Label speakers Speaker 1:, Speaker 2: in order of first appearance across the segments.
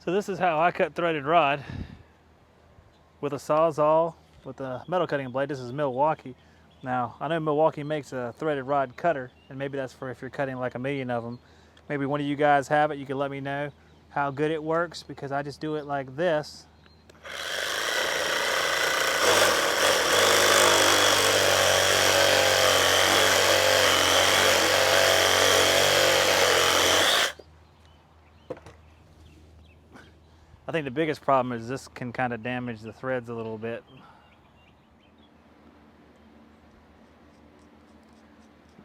Speaker 1: So this is how I cut threaded rod with a Sawzall with a metal cutting blade. This is Milwaukee. Now, I know Milwaukee makes a threaded rod cutter, and maybe that's for if you're cutting like a million of them. Maybe one of you guys have it. You can let me know how good it works, because I just do it like this. I think the biggest problem is this can kind of damage the threads a little bit.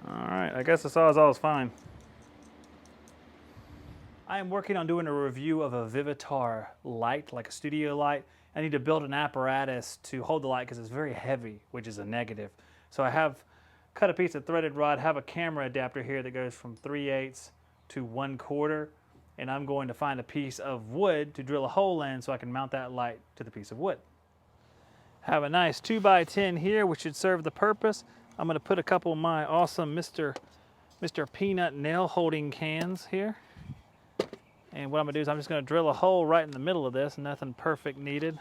Speaker 1: All right, I guess the Sawzall is fine. I am working on doing a review of a Vivitar light, like a studio light. I need to build an apparatus to hold the light because it's very heavy, which is a negative. So I have cut a piece of threaded rod, have a camera adapter here that goes from 3/8 to 1/4. And I'm going to find a piece of wood to drill a hole in so I can mount that light to the piece of wood. Have a nice 2x10 here, which should serve the purpose. I'm going to put a couple of my awesome Mr. Peanut nail holding cans here. And what I'm going to do is I'm just going to drill a hole right in the middle of this, nothing perfect needed.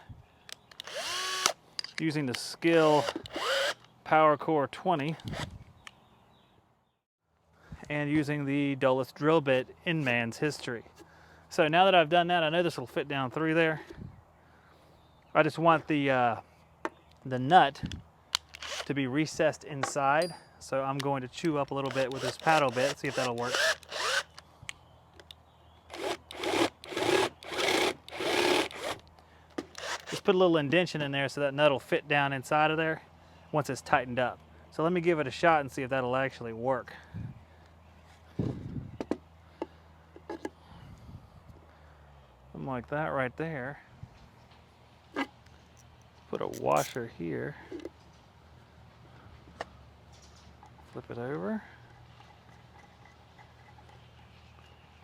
Speaker 1: Using the Skill Power Core 20. And using the dullest drill bit in man's history. So now that I've done that, I know this will fit down through there. I just want the nut to be recessed inside. So I'm going to chew up a little bit with this paddle bit, see if that'll work. Just put a little indentation in there so that nut will fit down inside of there once it's tightened up. So let me give it a shot and see if that'll actually work. Something like that right there. Put a washer here. Flip it over.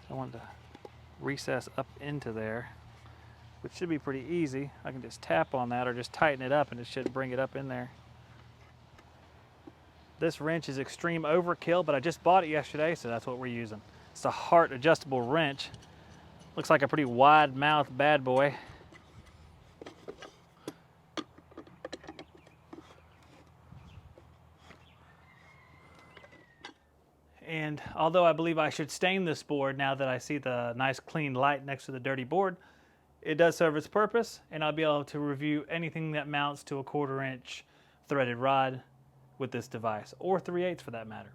Speaker 1: I want to recess up into there, which should be pretty easy. I can just tap on that or just tighten it up and it should bring it up in there. This wrench is extreme overkill, but I just bought it yesterday, so that's what we're using. It's a heart adjustable wrench. Looks like a pretty wide mouth bad boy. And although I believe I should stain this board now that I see the nice clean light next to the dirty board, it does serve its purpose, and I'll be able to review anything that mounts to a 1/4 inch threaded rod with this device, or 3/8 for that matter.